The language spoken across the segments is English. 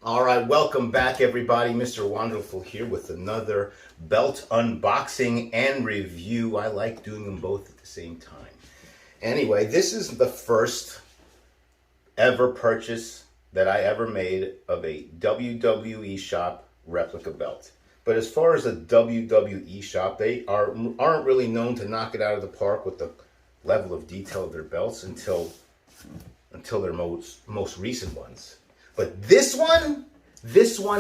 All right, welcome back, everybody. Mr. Wonderful here with another belt unboxing and review. I like doing them both at the same time. Anyway, this is the first ever purchase that I ever made of a WWE shop replica belt. But as far as a WWE shop, they aren't really known to knock it out of the park with the level of detail of their belts until their most recent ones. But this one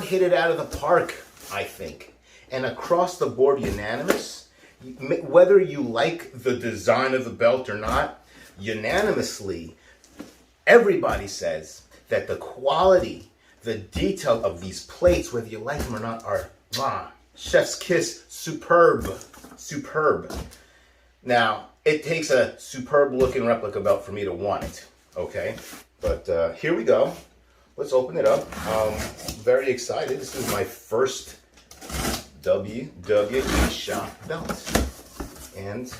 hit it out of the park, I think. And across the board, unanimous. Whether you like the design of the belt or not, unanimously, everybody says that the quality, the detail of these plates, whether you like them or not, are chef's kiss, superb. Now, it takes a superb looking replica belt for me to want it, okay? But here we go. Let's open it up. Very excited. This is my first WWE shop belt. And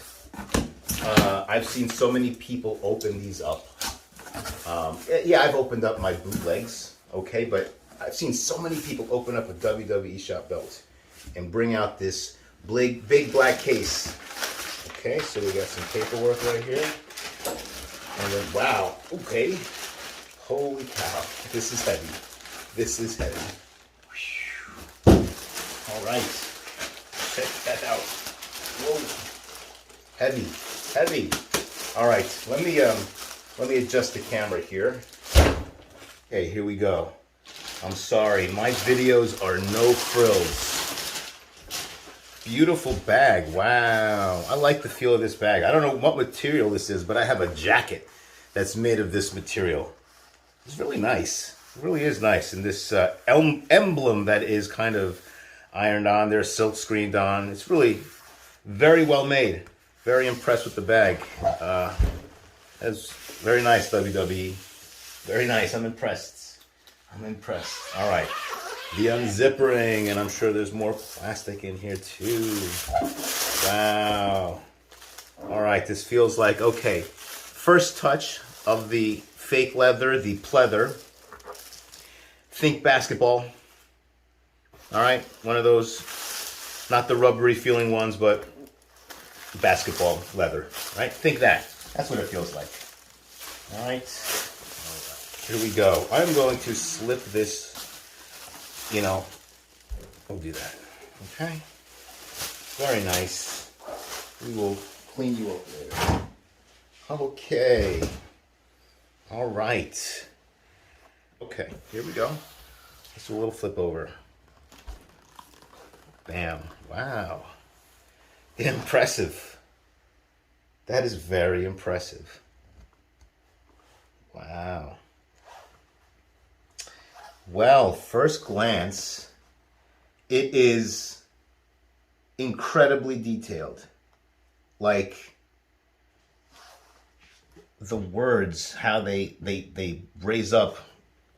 I've seen so many people open these up. Yeah, I've opened up my bootlegs, okay? But I've seen so many people open up a WWE shop belt and bring out this big black case. Okay, so we got some paperwork right here. And then, wow, okay. Holy cow, this is heavy. This is heavy. All right, check that out. Whoa, heavy. All right, let me adjust the camera here. Okay, here we go. I'm sorry, my videos are no frills. Beautiful bag, wow. I like the feel of this bag. I don't know what material this is, but I have a jacket that's made of this material. It's really nice. It really is nice. And this emblem that is kind of ironed on there, silk screened on. It's really very well made. Very impressed with the bag. That's very nice, WWE. Very nice. I'm impressed. All right. The unzippering, and I'm sure there's more plastic in here too. Wow. All right. This feels like, okay, first touch of the fake leather, the pleather. Think basketball. All right, one of those, not the rubbery feeling ones, but basketball leather, right? Think that. That's what it feels like. All right, here we go. I'm going to slip this, we'll do that, okay? Very nice. We will clean you up later. Okay. All right. Okay, here we go. Just a little flip over. Bam. Wow. Impressive. That is very impressive. Wow. Well, first glance, it is incredibly detailed. Like, the words, how they raise up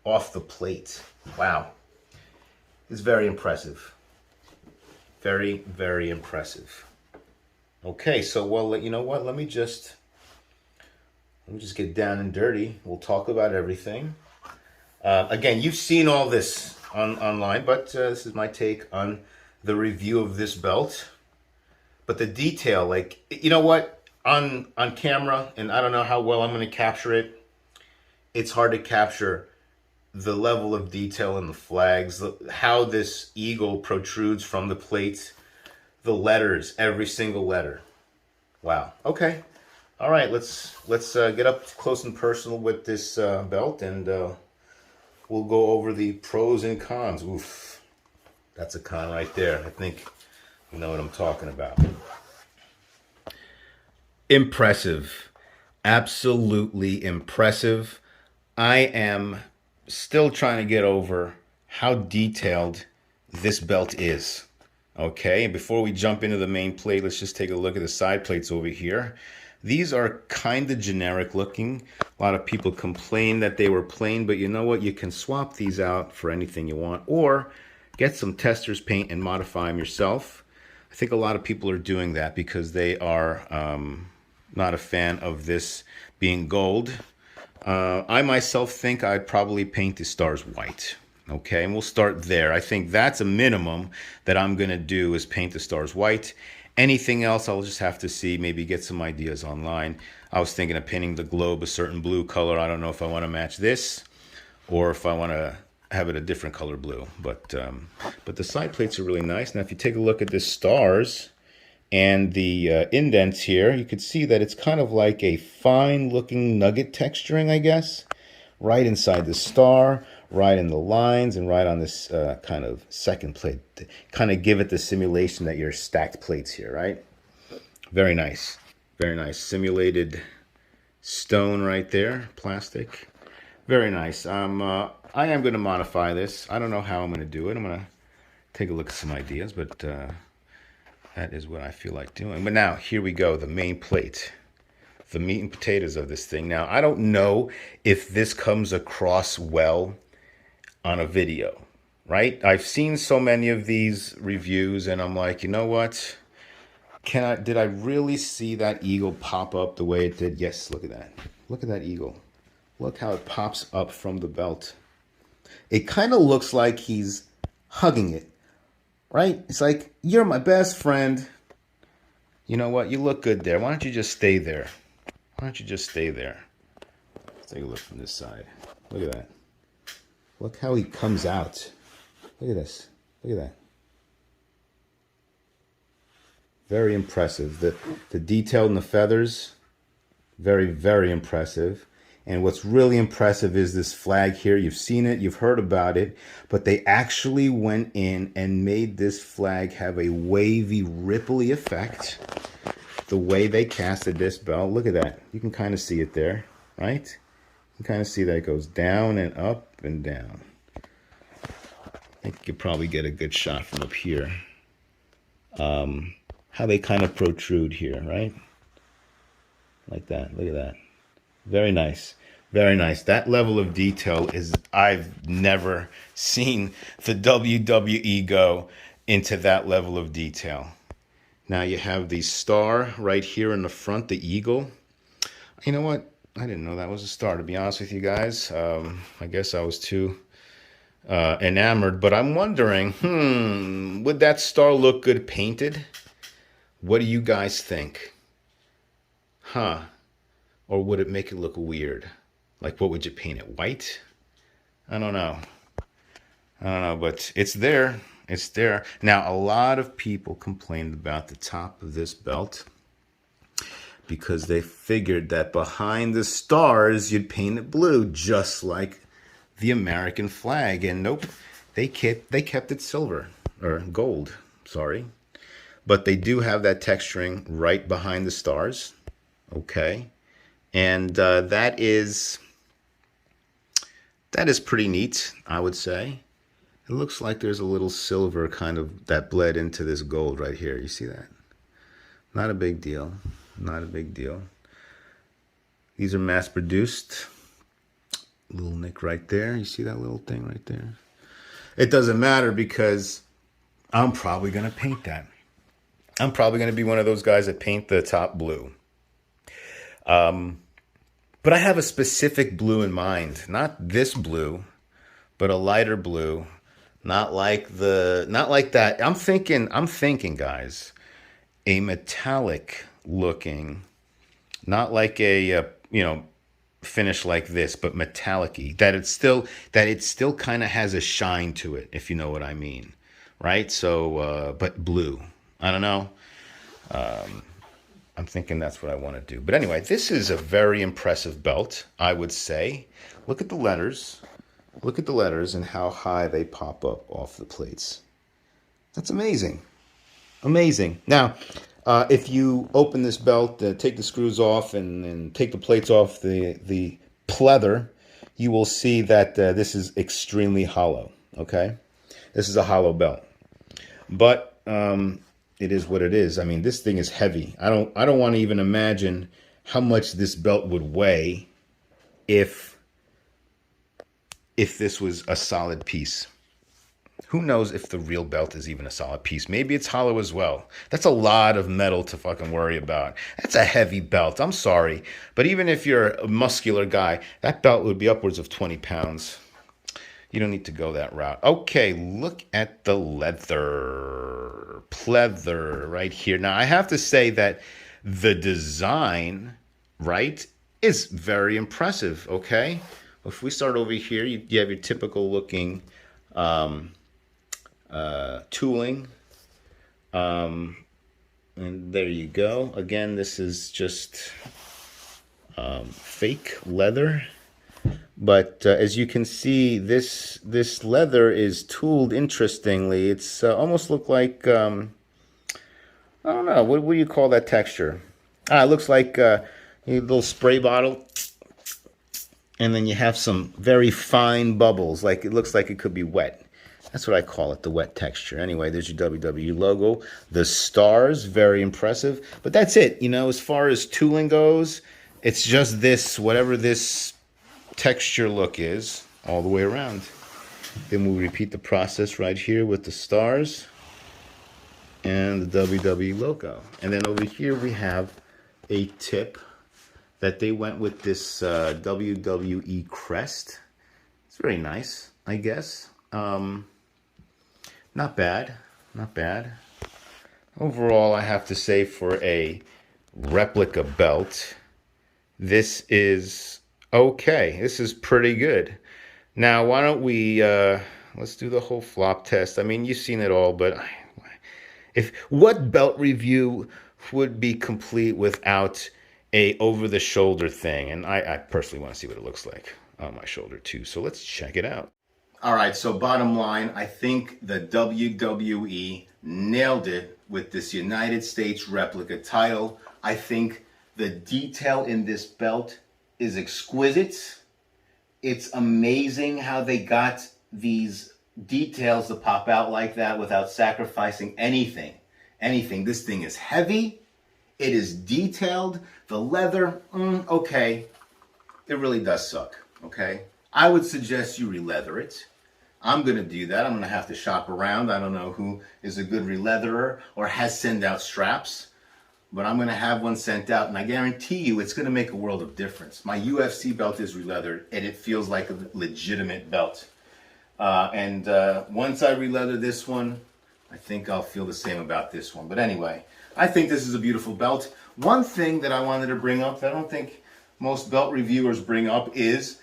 off the plate. Wow. It's very impressive. Very, very impressive. Okay, so, well, you know what? Let me just get down and dirty. We'll talk about everything. Again, you've seen all this online, but this is my take on the review of this belt. But the detail, like, you know what? On camera, and I don't know how well I'm going to capture it, it's hard to capture the level of detail in the flags, how this eagle protrudes from the plate, the letters, every single letter. Wow. Okay. All right. Let's get up close and personal with this belt, and we'll go over the pros and cons. Oof, that's a con right there. I think you know what I'm talking about. Impressive. Absolutely impressive. I am still trying to get over how detailed this belt is. Okay, before we jump into the main plate, let's just take a look at the side plates over here. These are kind of generic looking. A lot of people complain that they were plain, but you know what? You can swap these out for anything you want, or get some tester's paint and modify them yourself. I think a lot of people are doing that because they are not a fan of this being gold. I myself think I'd probably paint the stars white. Okay, and we'll start there. I think that's a minimum that I'm going to do, is paint the stars white. Anything else, I'll just have to see, maybe get some ideas online. I was thinking of painting the globe a certain blue color. I don't know if I want to match this or if I want to have it a different color blue. But the side plates are really nice. Now, if you take a look at the stars and the indents here, you could see that it's kind of like a fine-looking nugget texturing, I guess, right inside the star, right in the lines, and right on this kind of second plate. Kind of give it the simulation that you're stacked plates here, right? Very nice. Very nice. Simulated stone right there, plastic. Very nice. I am going to modify this. I don't know how I'm going to do it. I'm going to take a look at some ideas, but that is what I feel like doing. But now, here we go, the main plate. The meat and potatoes of this thing. Now, I don't know if this comes across well on a video, right? I've seen so many of these reviews, and I'm like, you know what? Did I really see that eagle pop up the way it did? Yes, look at that. Look at that eagle. Look how it pops up from the belt. It kind of looks like he's hugging it, right? It's like, you're my best friend. You know what? You look good there. Why don't you just stay there? Why don't you just stay there? Let's take a look from this side. Look at that. Look how he comes out. Look at this. Look at that. Very impressive. The detail in the feathers, very, very impressive. And what's really impressive is this flag here. You've seen it, you've heard about it, but they actually went in and made this flag have a wavy, ripply effect. The way they casted this belt, look at that. You can kind of see it there, right? You can kind of see that it goes down and up and down. I think you could probably get a good shot from up here. How they kind of protrude here, right? Like that. Look at that. Very nice. Very nice. That level of detail is, I've never seen the WWE go into that level of detail. Now you have the star right here in the front, the eagle. You know what? I didn't know that was a star, to be honest with you guys. I guess I was too enamored, but I'm wondering, would that star look good painted? What do you guys think? Huh? Or would it make it look weird? Like, what would you paint it? White? I don't know. I don't know, but it's there. It's there. Now, a lot of people complained about the top of this belt because they figured that behind the stars, you'd paint it blue, just like the American flag. And nope, they kept it silver, or gold, sorry. But they do have that texturing right behind the stars, okay? And that is pretty neat, I would say. It looks like there's a little silver kind of that bled into this gold right here. You see that? Not a big deal. Not a big deal. These are mass produced. Little nick right there. You see that little thing right there? It doesn't matter because I'm probably going to paint that. I'm probably going to be one of those guys that paint the top blue. But I have a specific blue in mind. Not this blue, but a lighter blue. Not like that. I'm thinking, guys, a metallic looking, not like a, finish like this, but metallic-y. That it still kind of has a shine to it, if you know what I mean. Right? So, but blue. I don't know. I'm thinking that's what I want to do. But anyway, this is a very impressive belt, I would say. Look at the letters. Look at the letters and how high they pop up off the plates. That's amazing. Amazing. Now, if you open this belt, take the screws off and take the plates off the pleather, you will see that this is extremely hollow, okay? This is a hollow belt. But it is what it is. I mean, this thing is heavy. I don't want to even imagine how much this belt would weigh if this was a solid piece. Who knows if the real belt is even a solid piece? Maybe it's hollow as well. That's a lot of metal to fucking worry about. That's a heavy belt. I'm sorry. But even if you're a muscular guy, that belt would be upwards of 20 pounds. You don't need to go that route. Okay, look at the leather. Pleather right here. Now, I have to say that the design, right, is very impressive, okay? If we start over here, you have your typical looking tooling. And there you go. Again, this is just fake leather. But as you can see, this leather is tooled interestingly. It's almost look like, I don't know, what do you call that texture? It looks like a little spray bottle. And then you have some very fine bubbles. Like it looks like it could be wet. That's what I call it, the wet texture. Anyway, there's your WWE logo. The stars, very impressive. But that's it. You know, as far as tooling goes, it's just this, whatever this texture look is, all the way around. Then we'll repeat the process right here with the stars and the WWE logo. And then over here we have a tip that they went with this WWE crest. It's very nice, I guess. Not bad, not bad. Overall, I have to say for a replica belt, this is okay. This is pretty good. Now, why don't we, let's do the whole flop test. I mean, you've seen it all, but what belt review would be complete without a over-the-shoulder thing? And I personally want to see what it looks like on my shoulder too. So let's check it out. All right, so bottom line, I think the WWE nailed it with this United States replica title. I think the detail in this belt is exquisite. It's amazing how they got these details to pop out like that without sacrificing anything. This thing is heavy. It is detailed. The leather, okay. It really does suck, okay? I would suggest you re-leather it. I'm going to do that. I'm going to have to shop around. I don't know who is a good re-leatherer or has sent out straps, but I'm going to have one sent out, and I guarantee you it's going to make a world of difference. My UFC belt is re-leathered, and it feels like a legitimate belt. Once I re-leather this one, I think I'll feel the same about this one. But anyway, I think this is a beautiful belt. One thing that I wanted to bring up that I don't think most belt reviewers bring up is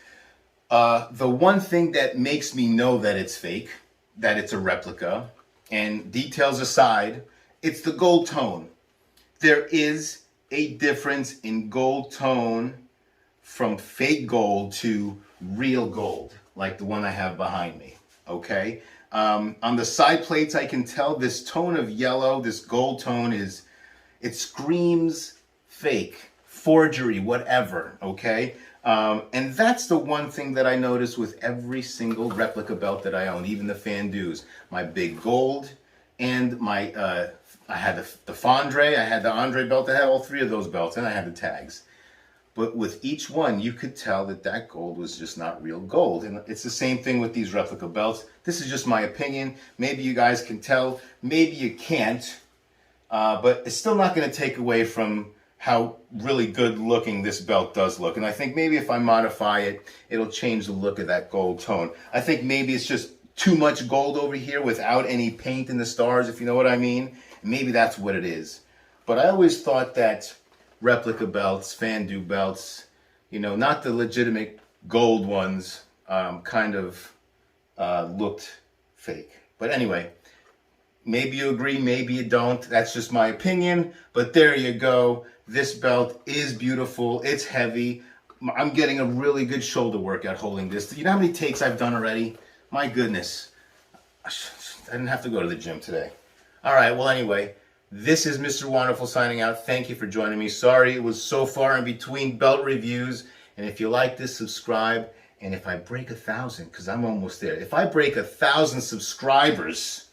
the one thing that makes me know that it's fake, that it's a replica, and details aside, it's the gold tone. There is a difference in gold tone from fake gold to real gold, like the one I have behind me, okay? On the side plates, I can tell this tone of yellow, this gold tone it screams fake, forgery, whatever, okay? And that's the one thing that I notice with every single replica belt that I own, even the Fandues. My big gold and my, I had the Fondre, I had the Andre belt, I had all three of those belts, and I had the tags. But with each one, you could tell that that gold was just not real gold. And it's the same thing with these replica belts. This is just my opinion. Maybe you guys can tell, maybe you can't, but it's still not going to take away from how really good looking this belt does look. And I think maybe if I modify it, it'll change the look of that gold tone. I think maybe it's just too much gold over here without any paint in the stars, if you know what I mean. Maybe that's what it is. But I always thought that replica belts, Fandu belts, you know, not the legitimate gold ones, kind of looked fake. But anyway, maybe you agree, maybe you don't. That's just my opinion. But there you go. This belt is beautiful. It's heavy. I'm getting a really good shoulder workout holding this. You know how many takes I've done already? My goodness. I didn't have to go to the gym today. All right, well, anyway, this is Mr. Wonderful signing out. Thank you for joining me. Sorry it was so far in between belt reviews. And if you like this, subscribe. And if I break 1,000, because I'm almost there. If I break 1,000 subscribers,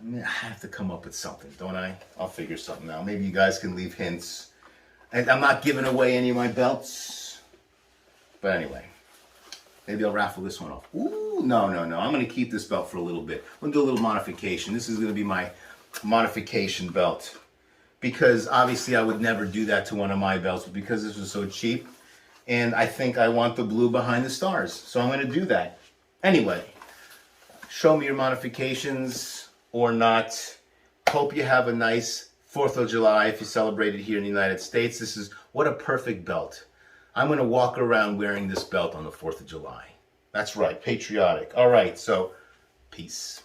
I have to come up with something, don't I? I'll figure something out. Maybe you guys can leave hints. And I'm not giving away any of my belts. But anyway, maybe I'll raffle this one off. Ooh, no. I'm going to keep this belt for a little bit. I'm going to do a little modification. This is going to be my modification belt. Because obviously I would never do that to one of my belts. But because this was so cheap. And I think I want the blue behind the stars. So I'm going to do that. Anyway, show me your modifications or not. Hope you have a nice 4th of July if you celebrate it here in the United States. This is, what a perfect belt. I'm going to walk around wearing this belt on the 4th of July. That's right, patriotic. All right, so peace.